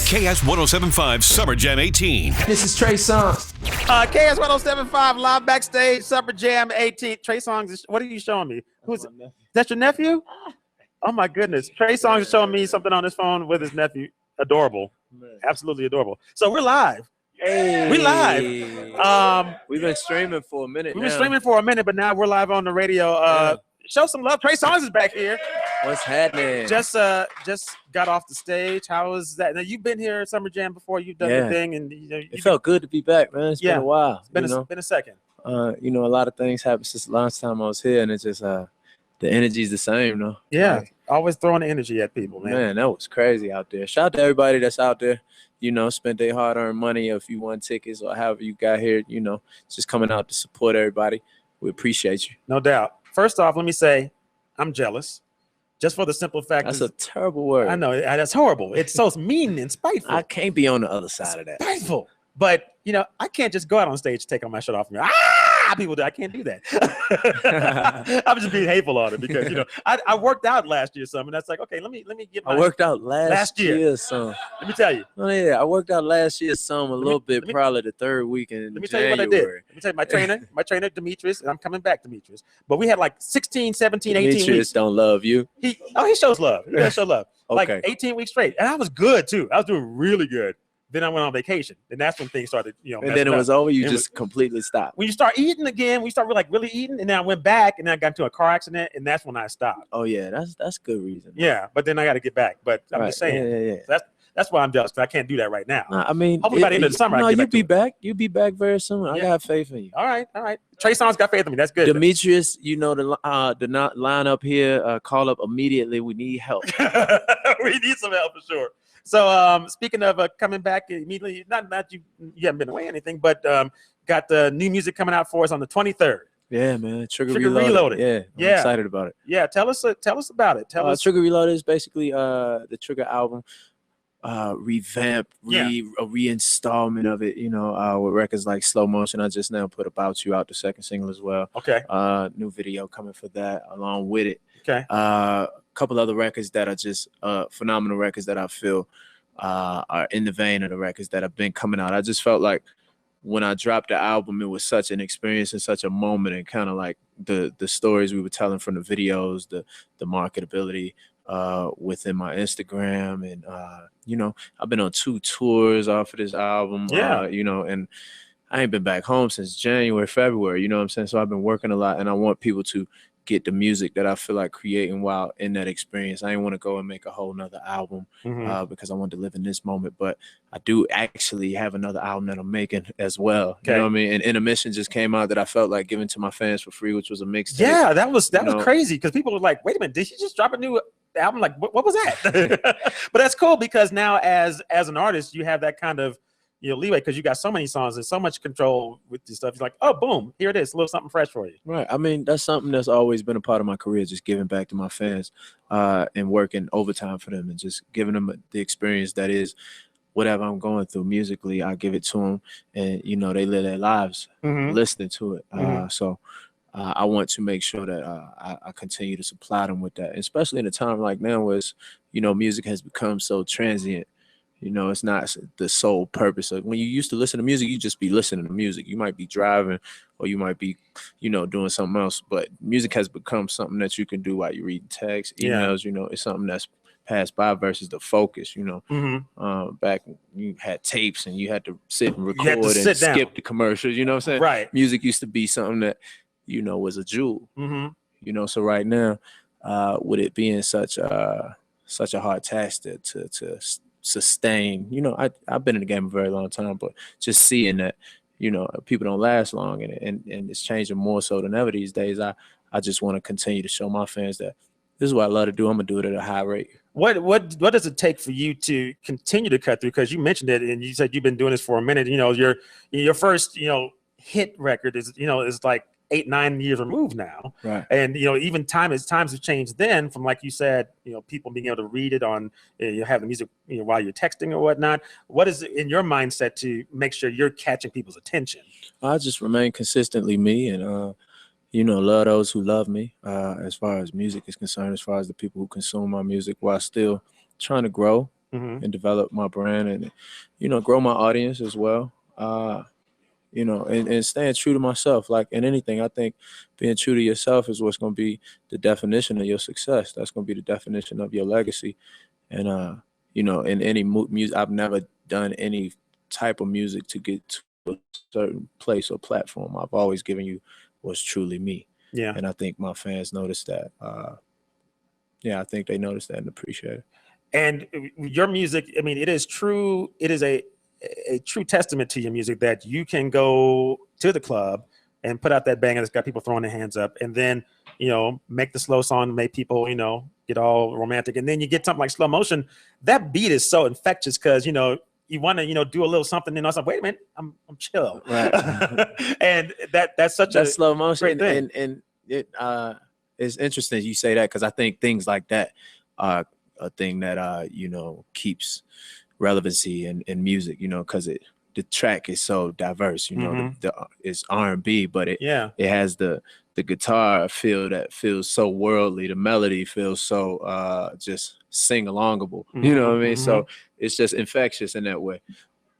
KS 1075 Summer Jam 18. This is Trey Songz. KS 1075 live backstage Summer Jam 18. Trey Songz, what are you showing me? Who's that? Your nephew? Oh my goodness. Trey Songz is showing me something on his phone with his nephew. Adorable. Absolutely adorable. So we're live. Hey. We live. We've been streaming for a minute. We've been streaming for a minute, but now we're live on the radio. Show some love. Trey Songz is back here. What's happening? Just got off the stage. How was that? Now you've been here at Summer Jam before. You've done the thing, and it felt good to be back, man. It's been a while. It's been a second. A lot of things happened since the last time I was here, and it's just the energy's the same, though. Yeah, always throwing the energy at people, man. Man, that was crazy out there. Shout out to everybody that's out there. Spent their hard-earned money, if you won tickets or however you got here. Just coming out to support everybody. We appreciate you. No doubt. First off, let me say, I'm jealous. Just for the simple fact that's a terrible word. I know that's horrible. It's so mean and spiteful. I can't be on the other side of that. Spiteful. But I can't just go out on stage, take all my shirt off me. People do. I can't do that. I'm just being hateful on it because I worked out last year some, and that's like, okay, let me get my. I worked out last year some. Let me tell you. Oh yeah, I worked out last year some a little bit, probably the third week in Let me January. tell you what I did. Let me tell you, my trainer Demetrius, and I'm coming back, Demetrius. But we had like 16, 17, 18 Demetrius weeks. Don't love you. He shows love. He does show love. Okay. Like 18 weeks straight, and I was good too. I was doing really good. Then I went on vacation, and that's when things started, and then it was over. You just completely stopped. When you start eating again, we start really eating, and then I went back, and then I got into a car accident, and that's when I stopped. Oh yeah, that's good reason. Yeah, but then I got to get back. But I'm just saying, yeah. So that's why I'm jealous. Because I can't do that right now. I mean, hopefully by the end of the summer, you'll be back. You'll be back very soon. I got faith in you. All right. Trey Songz got faith in me. That's good. Demetrius, the line up here. Call up immediately. We need help. We need some help for sure. So speaking of coming back immediately, not you haven't been away or anything, but got the new music coming out for us on the 23rd. Yeah, man. Trigger Reloaded. Yeah, I'm excited about it. Yeah, tell us about it. Tell us. Trigger Reloaded is basically the Trigger album, revamp, a reinstallment of it. With records like Slow Motion. I just now put About You out, the second single as well. Okay. New video coming for that along with it. Okay. Couple other records that are just phenomenal records that I feel are in the vein of the records that have been coming out. I just felt like when I dropped the album, it was such an experience and such a moment, and kind of like the stories we were telling from the videos, the marketability within my Instagram, and I've been on 2 tours off of this album. And I ain't been back home since January, February. You know what I'm saying? So I've been working a lot, and I want people to get the music that I feel like creating while in that experience. I didn't want to go and make a whole nother album because I wanted to live in this moment, but I do actually have another album that I'm making as well. Okay. You know what I mean? And Intermission just came out that I felt like giving to my fans for free, which was a mixtape. Yeah, that was crazy because people were like, wait a minute, did she just drop a new album? Like, what was that? But that's cool because now as an artist, you have that kind of leeway because you got so many songs and so much control with your stuff. You're like, oh, boom, here it is, a little something fresh for you. Right. I mean, that's something that's always been a part of my career, just giving back to my fans and working overtime for them and just giving them the experience that is whatever I'm going through musically. I give it to them, and they live their lives listening to it. So I want to make sure that I continue to supply them with that, especially in a time like now where music has become so transient. It's not the sole purpose of when you used to listen to music, you just be listening to music. You might be driving or you might be, doing something else. But music has become something that you can do while you're reading text, emails, it's something that's passed by versus the focus, back when you had tapes and you had to sit and record and skip the commercials, you know what I'm saying? Right. Music used to be something that, was a jewel, so right now, with it being such a hard task to sustain, I've been in the game a very long time, but just seeing that, people don't last long and it's changing more so than ever these days. I just want to continue to show my fans that this is what I love to do. I'm gonna do it at a high rate. What does it take for you to continue to cut through? Because you mentioned it and you said you've been doing this for a minute. Your first hit record is like 8-9 years removed now, right? And even times have changed then from, like you said, people being able to read it on have the music while you're texting or whatnot. What is it in your mindset to make sure you're catching people's attention? I just remain consistently me, and love those who love me as far as music is concerned, as far as the people who consume my music, while still trying to grow and develop my brand and, grow my audience as well. And staying true to myself. Like in anything, I think being true to yourself is what's going to be the definition of your success. That's going to be the definition of your legacy. And, in any music, I've never done any type of music to get to a certain place or platform. I've always given you what's truly me. Yeah. And I think my fans noticed that. I think they noticed that and appreciate it. And your music, I mean, it is true. It is a true testament to your music that you can go to the club and put out that banger that's got people throwing their hands up, and then, make the slow song, make people, get all romantic. And then you get something like Slow Motion. That beat is so infectious because, you want to, do a little something and also, wait a minute, I'm chill. Right. And that's such a Slow Motion. great thing. And it it's interesting you say that because I think things like that are a thing that, keeps relevancy in music, because the track is so diverse, it's R&B, but it has the guitar feel that feels so worldly. The melody feels so just sing-alongable, you know what I mean? So it's just infectious in that way.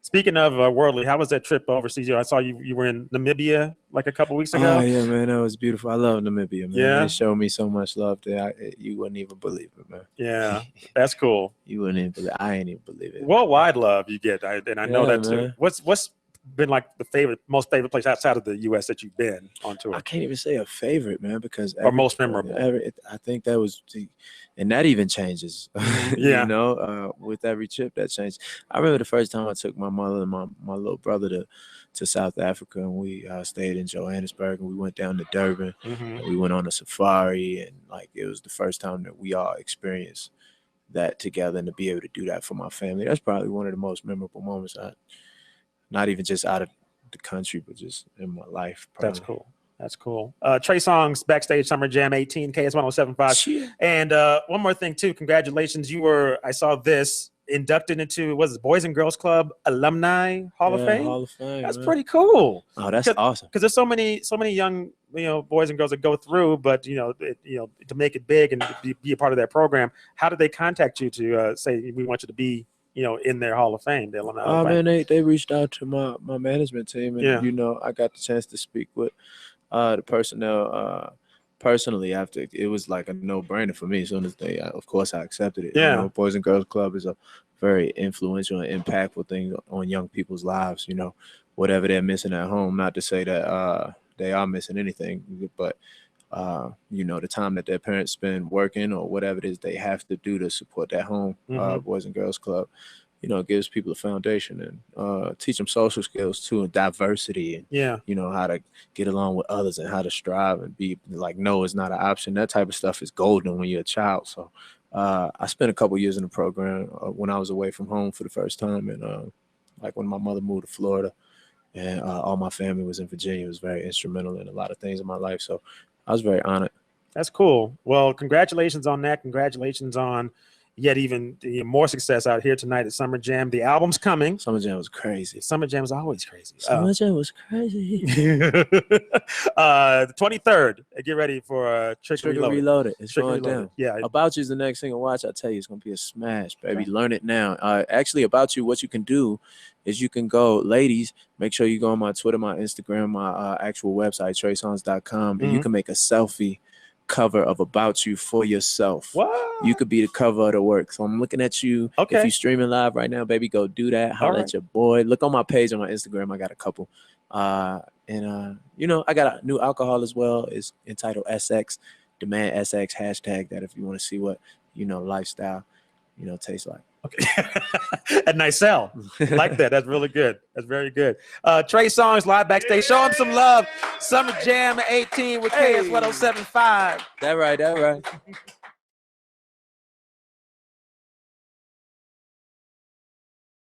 Speaking of worldly, how was that trip overseas? I saw you were in Namibia like a couple weeks ago. Oh yeah, man, that was beautiful. I love Namibia, man. Yeah, they showed me so much love there. You wouldn't even believe it, man. Yeah, that's cool. You wouldn't even believe it. I ain't even believe it. Worldwide love you get, and I know that too. Man. What's been like the most favorite place outside of the U.S. that you've been on tour? I can't even say a favorite, man, because or most memorable. I think that was, and that even changes. Yeah, with every trip that changed. I remember the first time I took my mother and my little brother to South Africa, and we stayed in Johannesburg, and we went down to Durban, and we went on a safari, and like it was the first time that we all experienced that together, and to be able to do that for my family, that's probably one of the most memorable moments. Not even just out of the country, but just in my life. Probably. That's cool. That's cool. Trey Songz, Backstage Summer Jam 18, KS1075. And one more thing too, congratulations. You were, I saw this, inducted into, what is it, Boys and Girls Club Alumni Hall of Fame? Hall of Fame. That's pretty cool. Oh, that's awesome. Because there's so many young, boys and girls that go through, but to make it big and be a part of that program, how did they contact you to say we want you to be in their Hall of Fame, the Alumni Hall of Fame? Man, they reached out to my management team, and I got the chance to speak with the personnel personally. After it was like a no-brainer for me. As soon as of course, I accepted it. Yeah, Boys and Girls Club is a very influential and impactful thing on young people's lives. Whatever they're missing at home. Not to say that they are missing anything, but the time that their parents spend working or whatever it is they have to do to support that home, Boys and Girls Club, gives people a foundation and teach them social skills too, and diversity, and how to get along with others and how to strive and be like, no, it's not an option. That type of stuff is golden when you're a child. So I spent a couple years in the program when I was away from home for the first time, and like when my mother moved to Florida, and all my family was in Virginia. It was very instrumental in a lot of things in my life. So I was very honored. That's cool. Well, congratulations on that. Congratulations on yet even more success out here tonight at Summer Jam. The album's coming. Summer Jam was crazy. Summer Jam is always crazy. Summer Jam was crazy. The 23rd. Get ready for Trick Reloaded. It's going down. Yeah. About You is the next single. Watch. I tell you, it's going to be a smash, baby. Okay. Learn it now. Actually, About You, what you can do is you can go, ladies, make sure you go on my Twitter, my Instagram, my actual website, treysongz.com, and you can make a selfie cover of About You for yourself. What? You could be the cover of the work. So I'm looking at you. Okay. If you're streaming live right now, baby, go do that. Holla at your boy. Look on my page on my Instagram. I got a couple. I got a new alcohol as well. It's entitled SX. Demand SX hashtag that if you want to see what, lifestyle, tastes like. Okay. A nice sell. Like that. That's really good. That's very good. Trey Songz live backstage. Show him some love. Summer Jam 18 with KS1075. That right.